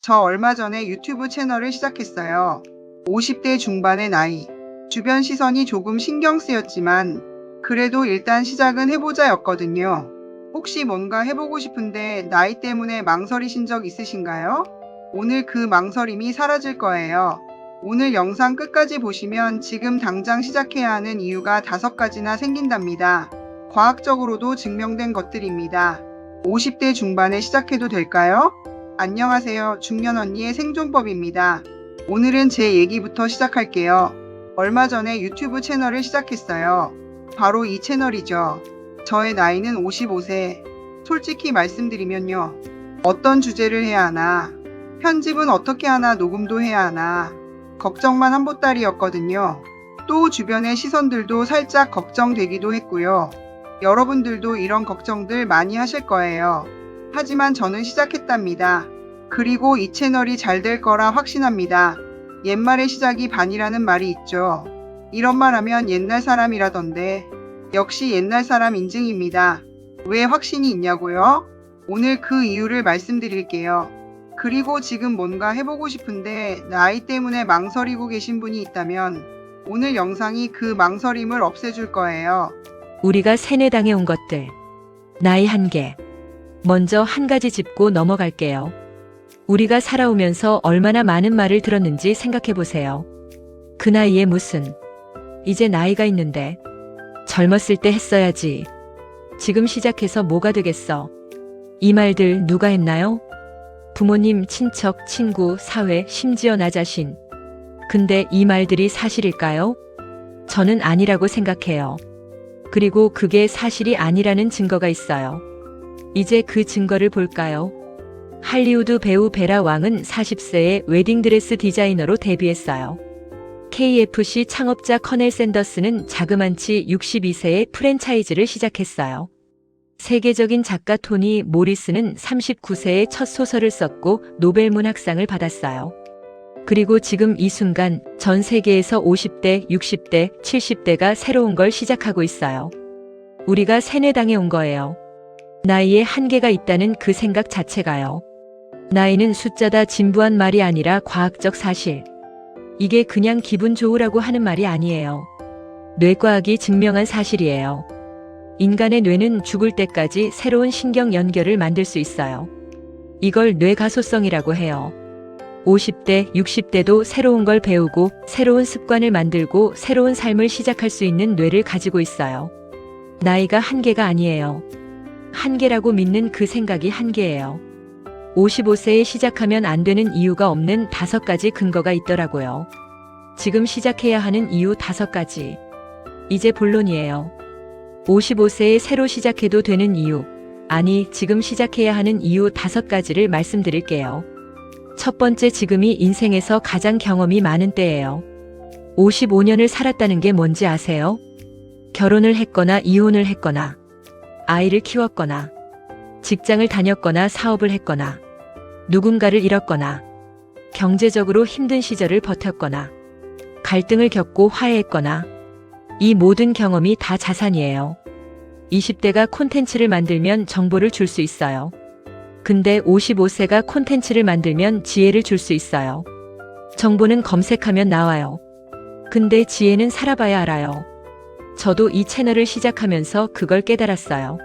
저 얼마 전에 유튜브 채널을 시작했어요. 50대 중반의 나이. 주변 시선이 조금 신경 쓰였지만 그래도 일단 시작은 해보자 였거든요. 혹시 뭔가 해보고 싶은데 나이 때문에 망설이신 적 있으신가요? 오늘 그 망설임이 사라질 거예요. 오늘 영상 끝까지 보시면 지금 당장 시작해야 하는 이유가 5가지나 생긴답니다. 과학적으로도 증명된 것들입니다. 50대 중반에 시작해도 될까요? 안녕하세요. 중년 언니의 생존법입니다. 오늘은 제 얘기부터 시작할게요. 얼마 전에 유튜브 채널을 시작했어요. 바로 이 채널이죠. 저의 나이는 55세. 솔직히 말씀드리면요. 어떤 주제를 해야 하나, 편집은 어떻게 하나, 녹음도 해야 하나, 걱정만 한 보따리였거든요. 또 주변의 시선들도 살짝 걱정되기도 했고요. 여러분들도 이런 걱정들 많이 하실 거예요. 하지만 저는 시작했답니다. 그리고 이 채널이 잘 될 거라 확신합니다. 옛말의 시작이 반이라는 말이 있죠. 이런 말 하면 옛날 사람이라던데 역시 옛날 사람 인증입니다. 왜 확신이 있냐고요? 오늘 그 이유를 말씀드릴게요. 그리고 지금 뭔가 해보고 싶은데 나이 때문에 망설이고 계신 분이 있다면 오늘 영상이 그 망설임을 없애줄 거예요. 우리가 세뇌당해 온 것들. 나이 한계. 먼저 한 가지 짚고 넘어갈게요. 우리가 살아오면서 얼마나 많은 말을 들었는지 생각해 보세요. 그 나이에 무슨. 이제 나이가 있는데. 젊었을 때 했어야지. 지금 시작해서 뭐가 되겠어. 이 말들 누가 했나요? 부모님, 친척, 친구, 사회, 심지어 나 자신. 근데 이 말들이 사실일까요? 저는 아니라고 생각해요. 그리고 그게 사실이 아니라는 증거가 있어요. 이제 그 증거를 볼까요? 할리우드 배우 베라 왕은 40세에 웨딩드레스 디자이너로 데뷔했어요. KFC 창업자 커넬 샌더스는 자그만치 62세에 프랜차이즈를 시작했어요. 세계적인 작가 토니 모리스는 39세에 첫 소설을 썼고 노벨 문학상을 받았어요. 그리고 지금 이 순간 전 세계에서 50대, 60대, 70대가 새로운 걸 시작하고 있어요. 우리가 세뇌당해 온 거예요. 나이에 한계가 있다는 그 생각 자체가요. 나이는 숫자다 진부한 말이 아니라 과학적 사실. 이게 그냥 기분 좋으라고 하는 말이 아니에요. 뇌과학이 증명한 사실이에요. 인간의 뇌는 죽을 때까지 새로운 신경 연결을 만들 수 있어요. 이걸 뇌가소성이라고 해요. 50대, 60대도 새로운 걸 배우고 새로운 습관을 만들고 새로운 삶을 시작할 수 있는 뇌를 가지고 있어요. 나이가 한계가 아니에요. 한계라고 믿는 그 생각이 한계예요. 55세에 시작하면 안 되는 이유가 없는 5가지 근거가 있더라고요. 지금 시작해야 하는 이유 5가지. 이제 본론이에요. 55세에 새로 시작해도 되는 이유, 아니 지금 시작해야 하는 이유 5가지를 말씀드릴게요. 첫 번째, 지금이 인생에서 가장 경험이 많은 때예요. 55년을 살았다는 게 뭔지 아세요? 결혼을 했거나 이혼을 했거나 아이를 키웠거나 직장을 다녔거나 사업을 했거나 누군가를 잃었거나 경제적으로 힘든 시절을 버텼거나 갈등을 겪고 화해했거나 이 모든 경험이 다 자산이에요. 20대가 콘텐츠를 만들면 정보를 줄 수 있어요. 근데 55세가 콘텐츠를 만들면 지혜를 줄 수 있어요. 정보는 검색하면 나와요. 근데 지혜는 살아봐야 알아요. 저도 이 채널을 시작하면서 그걸 깨달았어요.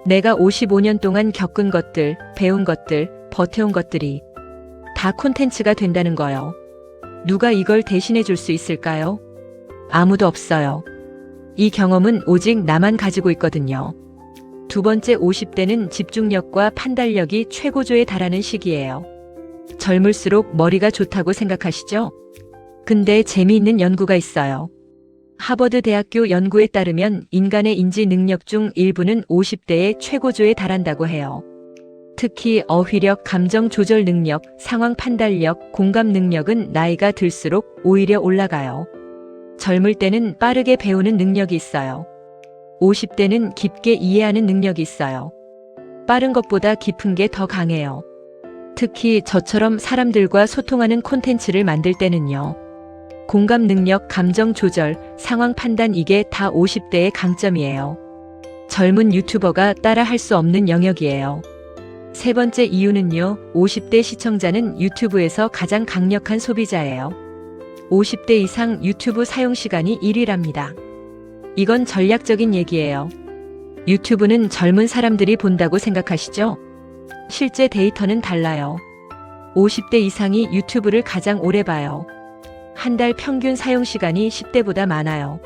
내가 55년 동안 겪은 것들, 배운 것들, 버텨온 것들이 다 콘텐츠가 된다는 거요. 누가 이걸 대신해 줄 수 있을까요? 아무도 없어요. 이 경험은 오직 나만 가지고 있거든요. 두 번째, 50대는 집중력과 판단력이 최고조에 달하는 시기예요. 젊을수록 머리가 좋다고 생각하시죠? 근데 재미있는 연구가 있어요. 하버드 대학교 연구에 따르면 인간의 인지 능력 중 일부는 50대의 최고조에 달한다고 해요. 특히 어휘력, 감정 조절 능력, 상황 판단력, 공감 능력은 나이가 들수록 오히려 올라가요. 젊을 때는 빠르게 배우는 능력이 있어요. 50대는 깊게 이해하는 능력이 있어요. 빠른 것보다 깊은 게 더 강해요. 특히 저처럼 사람들과 소통하는 콘텐츠를 만들 때는요. 공감 능력, 감정 조절, 상황 판단, 이게 다 50대의 강점이에요. 젊은 유튜버가 따라 할 수 없는 영역이에요. 세 번째 이유는요, 50대 시청자는 유튜브에서 가장 강력한 소비자예요. 50대 이상 유튜브 사용 시간이 1위랍니다. 이건 전략적인 얘기예요. 유튜브는 젊은 사람들이 본다고 생각하시죠? 실제 데이터는 달라요. 50대 이상이 유튜브를 가장 오래 봐요. 한 달 평균 사용 시간이 10대보다 많아요.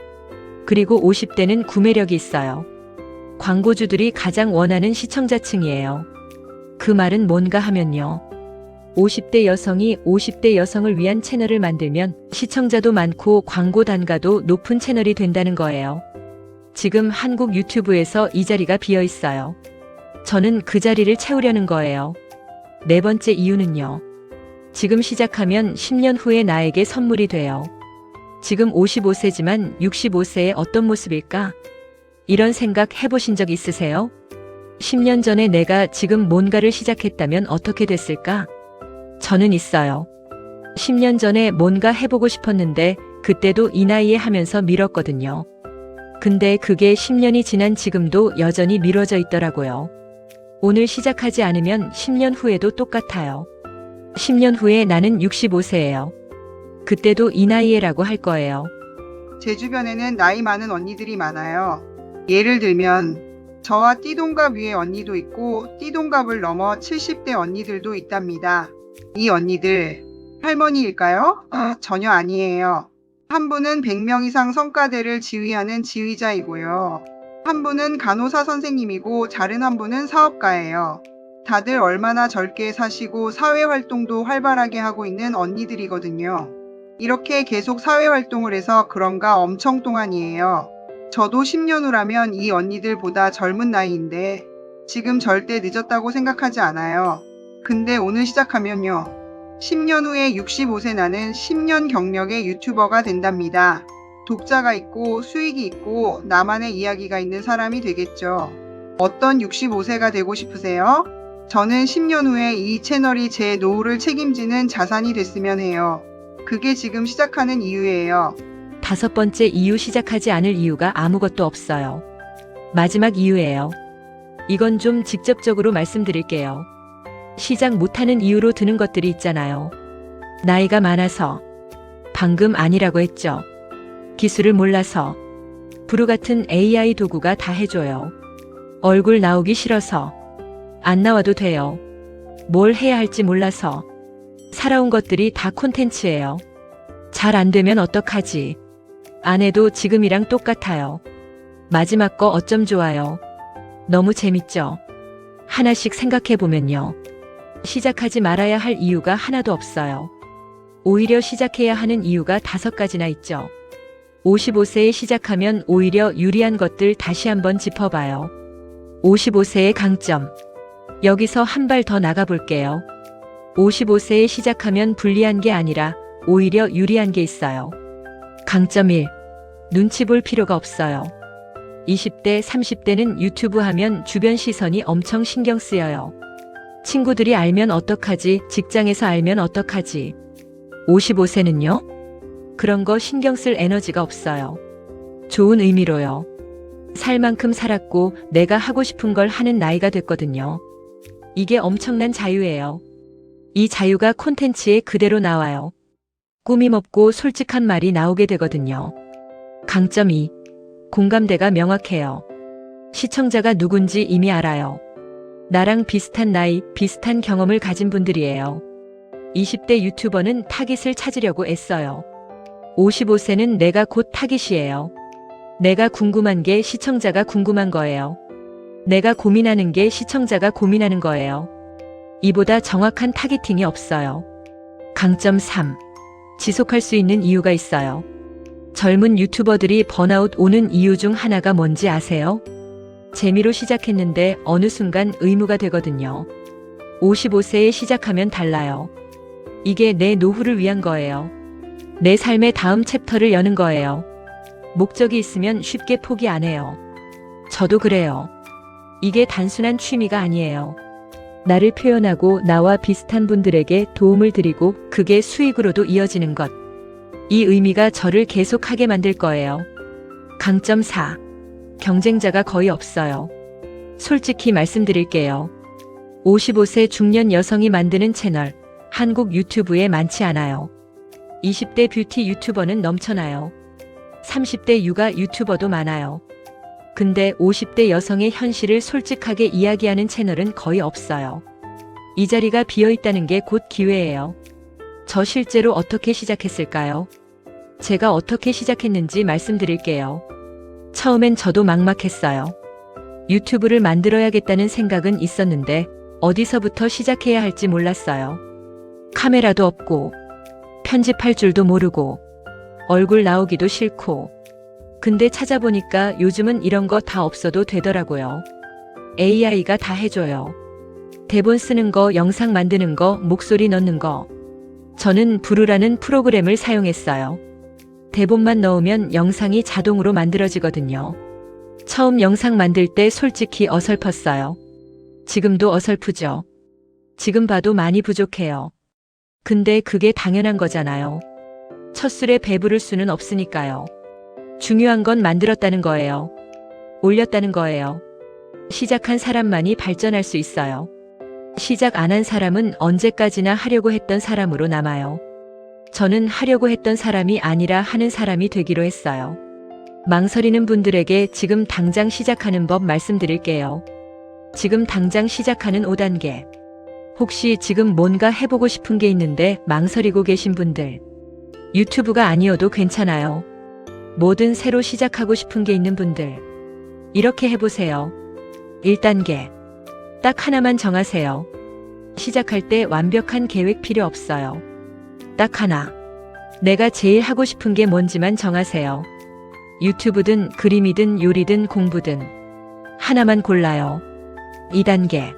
그리고 50대는 구매력이 있어요. 광고주들이 가장 원하는 시청자층이에요. 그 말은 뭔가 하면요. 50대 여성이 50대 여성을 위한 채널을 만들면 시청자도 많고 광고 단가도 높은 채널이 된다는 거예요. 지금 한국 유튜브에서 이 자리가 비어 있어요. 저는 그 자리를 채우려는 거예요. 네 번째 이유는요. 지금 시작하면 10년 후에 나에게 선물이 돼요. 지금 55세지만 65세의 어떤 모습일까? 이런 생각 해보신 적 있으세요? 10년 전에 내가 지금 뭔가를 시작했다면 어떻게 됐을까? 저는 있어요. 10년 전에 뭔가 해보고 싶었는데 그때도 이 나이에 하면서 미뤘거든요. 근데 그게 10년이 지난 지금도 여전히 미뤄져 있더라고요. 오늘 시작하지 않으면 10년 후에도 똑같아요. 10년 후에 나는 65세예요. 그때도 이 나이에라고 할 거예요. 제 주변에는 나이 많은 언니들이 많아요. 예를 들면 저와 띠동갑 위의 언니도 있고 띠동갑을 넘어 70대 언니들도 있답니다. 이 언니들 할머니일까요? 전혀 아니에요. 한 분은 100명 이상 성과대를 지휘하는 지휘자이고요. 한 분은 간호사 선생님이고 다른 한 분은 사업가예요. 다들 얼마나 젊게 사시고 사회활동도 활발하게 하고 있는 언니들이거든요. 이렇게 계속 사회활동을 해서 그런가 엄청 동안이에요. 저도 10년 후라면 이 언니들보다 젊은 나이인데 지금 절대 늦었다고 생각하지 않아요. 근데 오늘 시작하면요. 10년 후에 65세 나는 10년 경력의 유튜버가 된답니다. 독자가 있고 수익이 있고 나만의 이야기가 있는 사람이 되겠죠. 어떤 65세가 되고 싶으세요? 저는 10년 후에 이 채널이 제 노후를 책임지는 자산이 됐으면 해요. 그게 지금 시작하는 이유예요. 다섯 번째 이유 시작하지 않을 이유가 아무것도 없어요. 마지막 이유예요. 이건 좀 직접적으로 말씀드릴게요. 시작 못하는 이유로 드는 것들이 있잖아요. 나이가 많아서, 방금 아니라고 했죠. 기술을 몰라서, 브루 같은 AI 도구가 다 해줘요. 얼굴 나오기 싫어서, 안 나와도 돼요. 뭘 해야 할지 몰라서, 살아온 것들이 다 콘텐츠예요. 잘 안 되면 어떡하지? 안 해도 지금이랑 똑같아요. 마지막 거 어쩜 좋아요. 너무 재밌죠? 하나씩 생각해보면요. 시작하지 말아야 할 이유가 하나도 없어요. 오히려 시작해야 하는 이유가 5가지나 있죠. 55세에 시작하면 오히려 유리한 것들 다시 한번 짚어봐요. 55세의 강점. 여기서 한 발 더 나가볼게요. 55세에 시작하면 불리한 게 아니라 오히려 유리한 게 있어요. 강점 1. 눈치 볼 필요가 없어요. 20대, 30대는 유튜브 하면 주변 시선이 엄청 신경 쓰여요. 친구들이 알면 어떡하지? 직장에서 알면 어떡하지? 55세는요? 그런 거 신경 쓸 에너지가 없어요. 좋은 의미로요. 살 만큼 살았고 내가 하고 싶은 걸 하는 나이가 됐거든요. 이게 엄청난 자유예요. 이 자유가 콘텐츠에 그대로 나와요. 꾸밈 없고 솔직한 말이 나오게 되거든요. 강점 2. 공감대가 명확해요. 시청자가 누군지 이미 알아요. 나랑 비슷한 나이, 비슷한 경험을 가진 분들이에요. 20대 유튜버는 타깃을 찾으려고 애써요. 55세는 내가 곧 타깃이에요. 내가 궁금한 게 시청자가 궁금한 거예요. 내가 고민하는 게 시청자가 고민하는 거예요. 이보다 정확한 타깃팅이 없어요. 강점 3. 지속할 수 있는 이유가 있어요. 젊은 유튜버들이 번아웃 오는 이유 중 하나가 뭔지 아세요? 재미로 시작했는데 어느 순간 의무가 되거든요. 55세에 시작하면 달라요. 이게 내 노후를 위한 거예요. 내 삶의 다음 챕터를 여는 거예요. 목적이 있으면 쉽게 포기 안 해요. 저도 그래요. 이게 단순한 취미가 아니에요. 나를 표현하고 나와 비슷한 분들에게 도움을 드리고 그게 수익으로도 이어지는 것. 이 의미가 저를 계속하게 만들 거예요. 강점 4. 경쟁자가 거의 없어요. 솔직히 말씀드릴게요. 55세 중년 여성이 만드는 채널, 한국 유튜브에 많지 않아요. 20대 뷰티 유튜버는 넘쳐나요. 30대 육아 유튜버도 많아요. 근데 50대 여성의 현실을 솔직하게 이야기하는 채널은 거의 없어요. 이 자리가 비어 있다는 게 곧 기회예요. 저 실제로 어떻게 시작했을까요? 제가 어떻게 시작했는지 말씀드릴게요. 처음엔 저도 막막했어요. 유튜브를 만들어야겠다는 생각은 있었는데 어디서부터 시작해야 할지 몰랐어요. 카메라도 없고 편집할 줄도 모르고 얼굴 나오기도 싫고. 근데 찾아보니까 요즘은 이런 거 다 없어도 되더라고요. AI가 다 해줘요. 대본 쓰는 거, 영상 만드는 거, 목소리 넣는 거. 저는 브루라는 프로그램을 사용했어요. 대본만 넣으면 영상이 자동으로 만들어지거든요. 처음 영상 만들 때 솔직히 어설펐어요. 지금도 어설프죠. 지금 봐도 많이 부족해요. 근데 그게 당연한 거잖아요. 첫 술에 배부를 수는 없으니까요. 중요한 건 만들었다는 거예요. 올렸다는 거예요. 시작한 사람만이 발전할 수 있어요. 시작 안 한 사람은 언제까지나 하려고 했던 사람으로 남아요. 저는 하려고 했던 사람이 아니라 하는 사람이 되기로 했어요. 망설이는 분들에게 지금 당장 시작하는 법 말씀드릴게요. 지금 당장 시작하는 5단계. 혹시 지금 뭔가 해보고 싶은 게 있는데 망설이고 계신 분들. 유튜브가 아니어도 괜찮아요. 뭐든 새로 시작하고 싶은 게 있는 분들. 이렇게 해보세요. 1단계. 딱 하나만 정하세요. 시작할 때 완벽한 계획 필요 없어요. 딱 하나. 내가 제일 하고 싶은 게 뭔지만 정하세요. 유튜브든 그림이든 요리든 공부든 하나만 골라요. 2단계.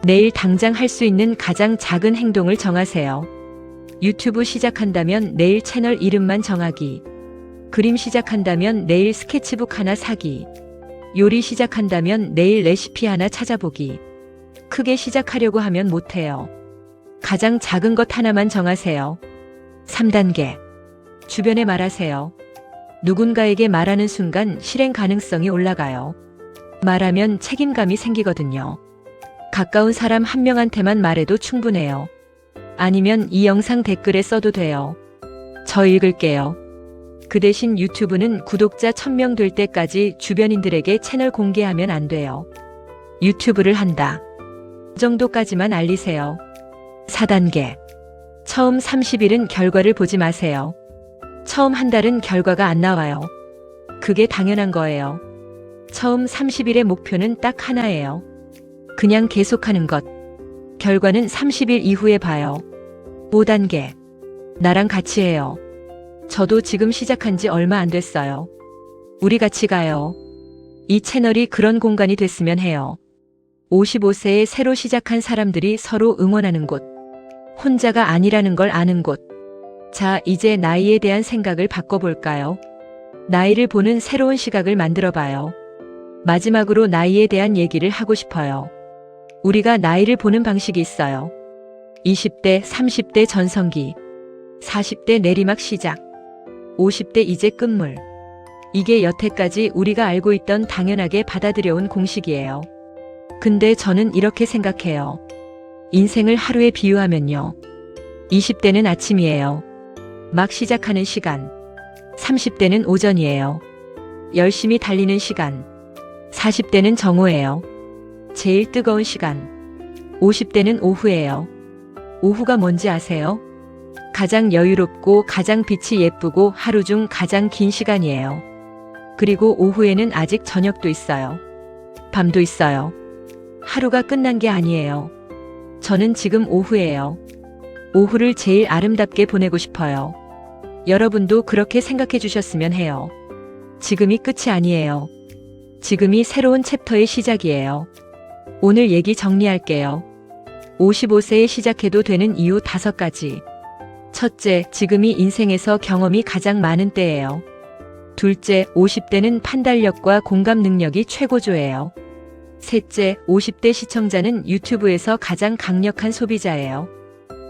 내일 당장 할 수 있는 가장 작은 행동을 정하세요. 유튜브 시작한다면 내일 채널 이름만 정하기. 그림 시작한다면 내일 스케치북 하나 사기. 요리 시작한다면 내일 레시피 하나 찾아보기. 크게 시작하려고 하면 못해요. 가장 작은 것 하나만 정하세요. 3단계. 주변에 말하세요. 누군가에게 말하는 순간 실행 가능성이 올라가요. 말하면 책임감이 생기거든요. 가까운 사람 한 명한테만 말해도 충분해요. 아니면 이 영상 댓글에 써도 돼요. 저 읽을게요. 그 대신 유튜브는 구독자 1000명 될 때까지 주변인들에게 채널 공개하면 안 돼요. 유튜브를 한다. 그 정도까지만 알리세요. 4단계. 처음 30일은 결과를 보지 마세요. 처음 한 달은 결과가 안 나와요. 그게 당연한 거예요. 처음 30일의 목표는 딱 하나예요. 그냥 계속하는 것. 결과는 30일 이후에 봐요. 5단계. 나랑 같이 해요. 저도 지금 시작한 지 얼마 안 됐어요. 우리 같이 가요. 이 채널이 그런 공간이 됐으면 해요. 55세에 새로 시작한 사람들이 서로 응원하는 곳. 혼자가 아니라는 걸 아는 곳. 자, 이제 나이에 대한 생각을 바꿔볼까요? 나이를 보는 새로운 시각을 만들어봐요. 마지막으로 나이에 대한 얘기를 하고 싶어요. 우리가 나이를 보는 방식이 있어요. 20대, 30대 전성기, 40대 내리막 시작, 50대 이제 끝물. 이게 여태까지 우리가 알고 있던 당연하게 받아들여온 공식이에요. 근데 저는 이렇게 생각해요. 인생을 하루에 비유하면요. 20대는 아침이에요. 막 시작하는 시간. 30대는 오전이에요. 열심히 달리는 시간. 40대는 정오예요. 제일 뜨거운 시간. 50대는 오후예요. 오후가 뭔지 아세요? 가장 여유롭고 가장 빛이 예쁘고 하루 중 가장 긴 시간이에요. 그리고 오후에는 아직 저녁도 있어요. 밤도 있어요. 하루가 끝난 게 아니에요. 저는 지금 오후예요. 오후를 제일 아름답게 보내고 싶어요. 여러분도 그렇게 생각해 주셨으면 해요. 지금이 끝이 아니에요. 지금이 새로운 챕터의 시작이에요. 오늘 얘기 정리할게요. 55세에 시작해도 되는 이유 5가지. 첫째, 지금이 인생에서 경험이 가장 많은 때예요. 둘째, 50대는 판단력과 공감 능력이 최고조예요. 셋째, 50대 시청자는 유튜브에서 가장 강력한 소비자예요.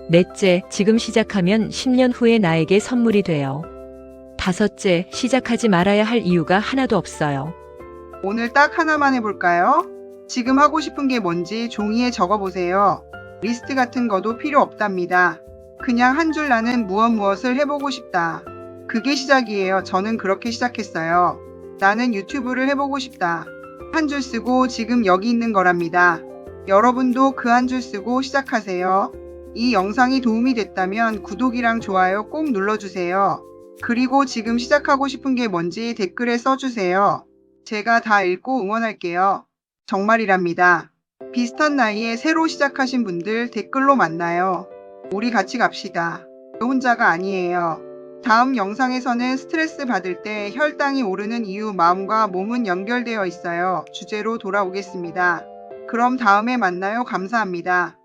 넷째, 지금 시작하면 10년 후에 나에게 선물이 돼요. 다섯째, 시작하지 말아야 할 이유가 하나도 없어요. 오늘 딱 하나만 해볼까요? 지금 하고 싶은 게 뭔지 종이에 적어보세요. 리스트 같은 거도 필요 없답니다. 그냥 한 줄 나는 무엇을 해보고 싶다. 그게 시작이에요. 저는 그렇게 시작했어요. 나는 유튜브를 해보고 싶다. 한 줄 쓰고 지금 여기 있는 거랍니다. 여러분도 그 한 줄 쓰고 시작하세요. 이 영상이 도움이 됐다면 구독이랑 좋아요 꼭 눌러주세요. 그리고 지금 시작하고 싶은 게 뭔지 댓글에 써주세요. 제가 다 읽고 응원할게요. 정말이랍니다. 비슷한 나이에 새로 시작하신 분들 댓글로 만나요. 우리 같이 갑시다. 혼자가 아니에요. 다음 영상에서는 스트레스 받을 때 혈당이 오르는 이유 마음과 몸은 연결되어 있어요. 주제로 돌아오겠습니다. 그럼 다음에 만나요. 감사합니다.